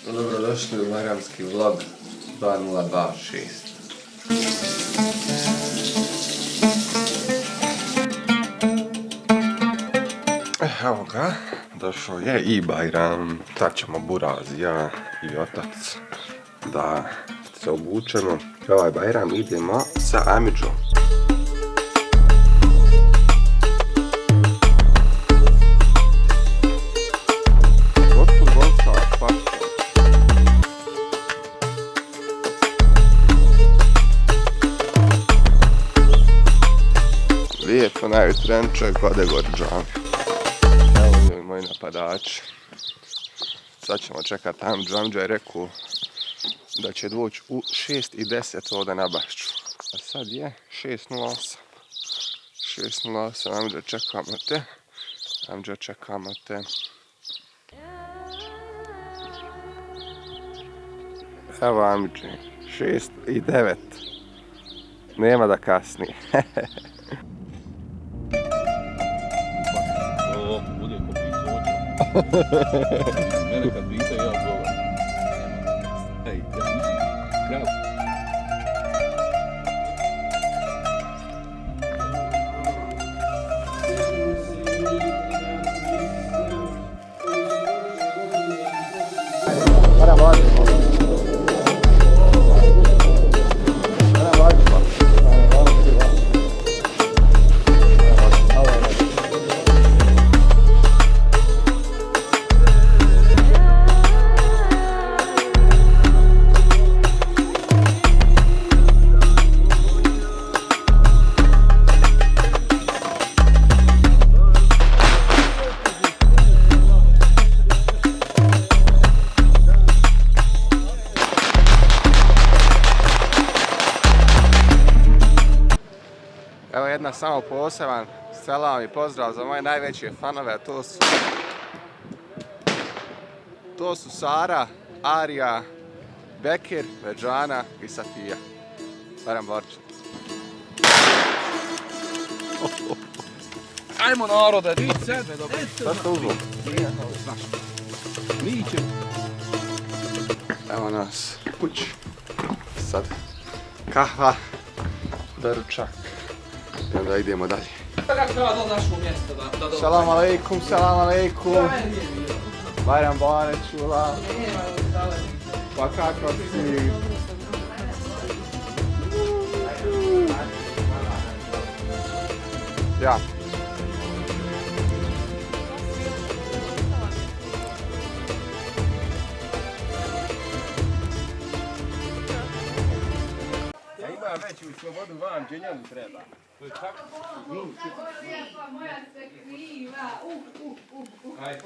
Dobrodošli u Bajramski vlog 2026. Evo ga, došao je i Bajram. Sad ćemo Buraz, ja i otac da se obučemo. Ovaj Bajram idemo sa Amidžom. Lijepo najutrenče kod gore džamiju. Evo je moji napadači. Sad ćemo čekati tam. Džamđa je rekao da će doći u 6:10 ovdje na Bašću. A sad je 6:08. 6:08, Amidža čekamo te. Amidža čekamo te. Evo Amidži, 6:09. Nema da kasni. Bude ko piće mene kad pita ja odgovorim. Ej, krav. Evo jedna samo poseban selam i pozdrav za moje najveće fanove, a to su Sara, Arija, Bekir, Veđana i Safija. Bajram Borča. Ajmo narode, vi sebe dobro. Šta ste uzmano? Mi ćemo. Evo nas kući. Sad kahva, doručak. I onda idemo dalje. Kako treba do našeg mjesta da Salam aleikum, salam aleikum. Bajram Bane čula. Pa kako si? Ja. Ja imam veću slobodu van, dženjanu treba. To je tako. Moja se kriva, Ajde,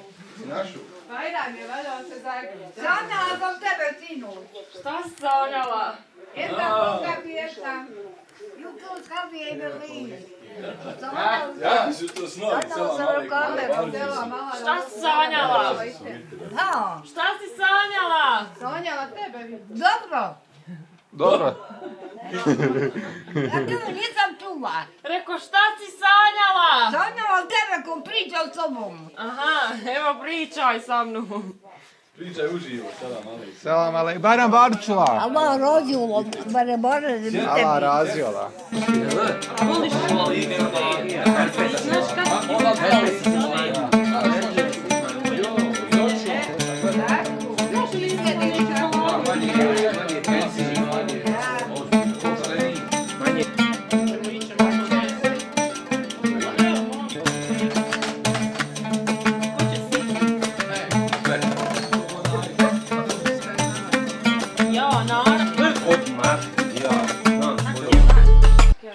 našu. Bajram je, valjda se zagrije. Sanjala sam tebe, sinu. Šta si sanjala? Jedna koga pješta. Jutro skavije i Berlin. Ja su to snovi, salam alaikum. Šta si sanjala? Da, Šta si sanjala? sanjala tebe. Dobro. Dobro. Ja tebe nisam čula. Reko, šta si sanjala? Sanjala tebe ko priča s sobom. Aha, evo pričaj sa mnom. Pričaj uživo, salam alaikum. Salam aleikum. Bajram Barčula. Allah rođulo, bare Bože, za Allah raziola. Voliš znaš kako?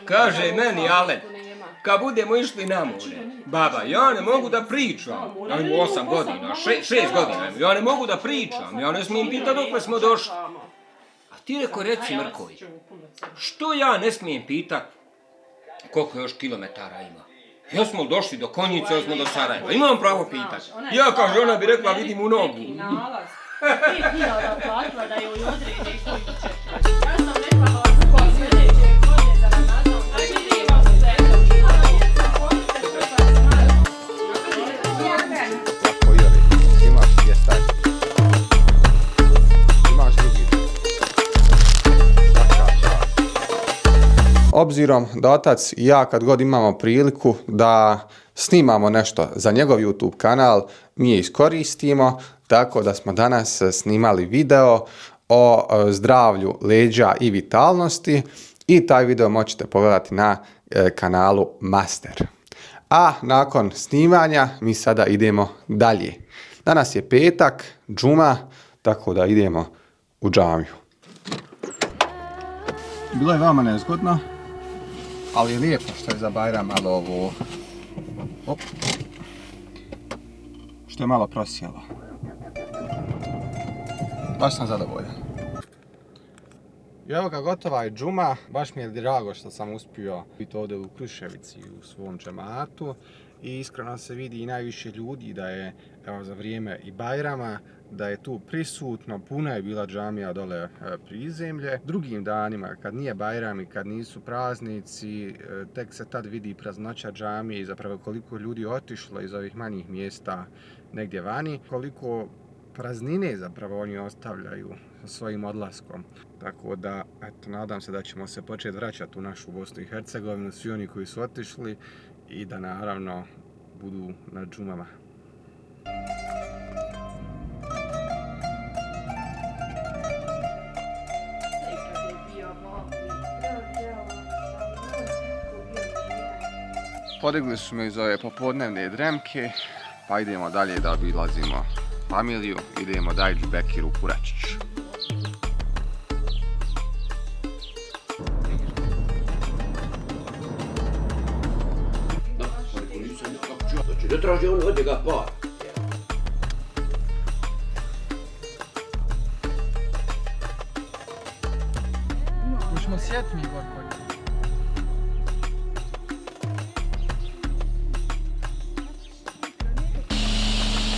Kaže meni Alen, kad budemo išli na more, baba, ja ne mogu da pričam, ja imam 8 godina, 6 godina, ja ne mogu da pričam, ja ne smijem pitati dok smo došli. A ti reko reci Mrkovi, što ja ne smijem pitat koliko još kilometara ima? Ja smo došli do Konjice, ja smo do Sarajeva, imam pravo pitati. Ja, kaže, ona bi rekla, vidim u nogu. 5.000 platila da joj odredi koji će. Ja sam rekla, sljedeće godine za Ramazan, a vidimo se, obzirom da otac i ja kad god imamo priliku da snimamo nešto za njegov YouTube kanal, mi je iskoristimo, tako da smo danas snimali video o zdravlju leđa i vitalnosti i taj video možete pogledati na kanalu Master. A nakon snimanja mi sada idemo dalje. Danas je petak, džuma, tako da idemo u džamiju. Bilo je vama nezgodno, ali je lijepo što je za Bajram malo ovo, što je malo prosjelo. Baš sam zadovoljan. I evo ga, gotova je džuma, baš mi je drago što sam uspio biti ovdje u Kruševici u svom džematu i iskreno se vidi i najviše ljudi da je evo, za vrijeme i Bajrama, da je tu prisutno, puna je bila džamija dole prizemlje. Drugim danima, kad nije Bajram i kad nisu praznici, tek se tad vidi praznoća džamije i zapravo koliko ljudi otišlo iz ovih manjih mjesta negdje vani, koliko praznine zapravo oni ostavljaju svojim odlaskom. Tako da, eto, nadam se da ćemo se početi vraćati u našu Bosnu i Hercegovinu, svi oni koji su otišli i da naravno budu na džumama. Podigli su me iz ove popodnevne dremke, pa idemo dalje da obilazimo familiju, idemo Dajđu Bekiru Kuračiću. Ne traži on od njega par. Možemo sjeti mi Gorko.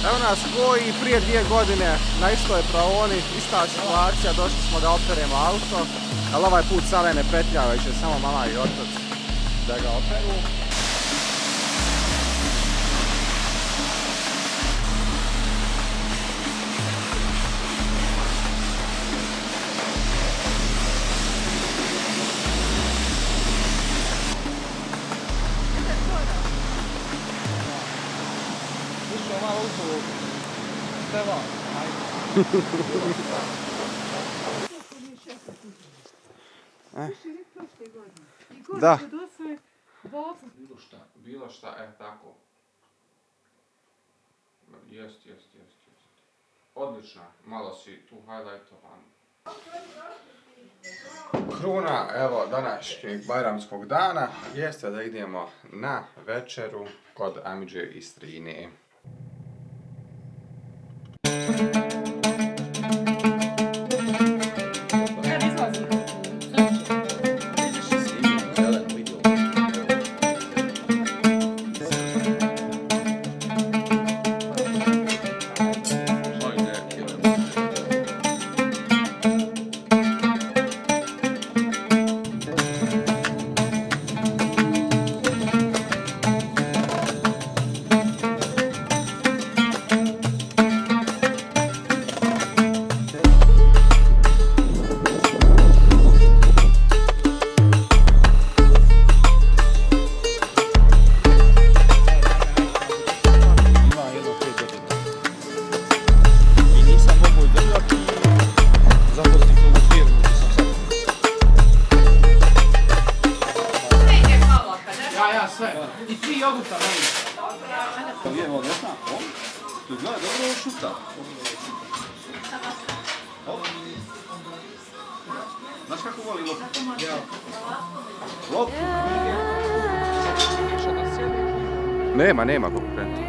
Evo nas ko i prije 2 godine na istoj praoni, ista situacija, došli smo da operemo auto, ali ovaj put same ne pretljava, će samo mama i otac da ga operu. Da. Bilo šta, tako. Jest. Odlična, malo si tu highlightovan. Kruna, evo, današnjeg bajramskog dana jeste da idemo na večeru kod Amidže i Strine. Znaš kako voli loptu? Loptu? Nema konkurenta.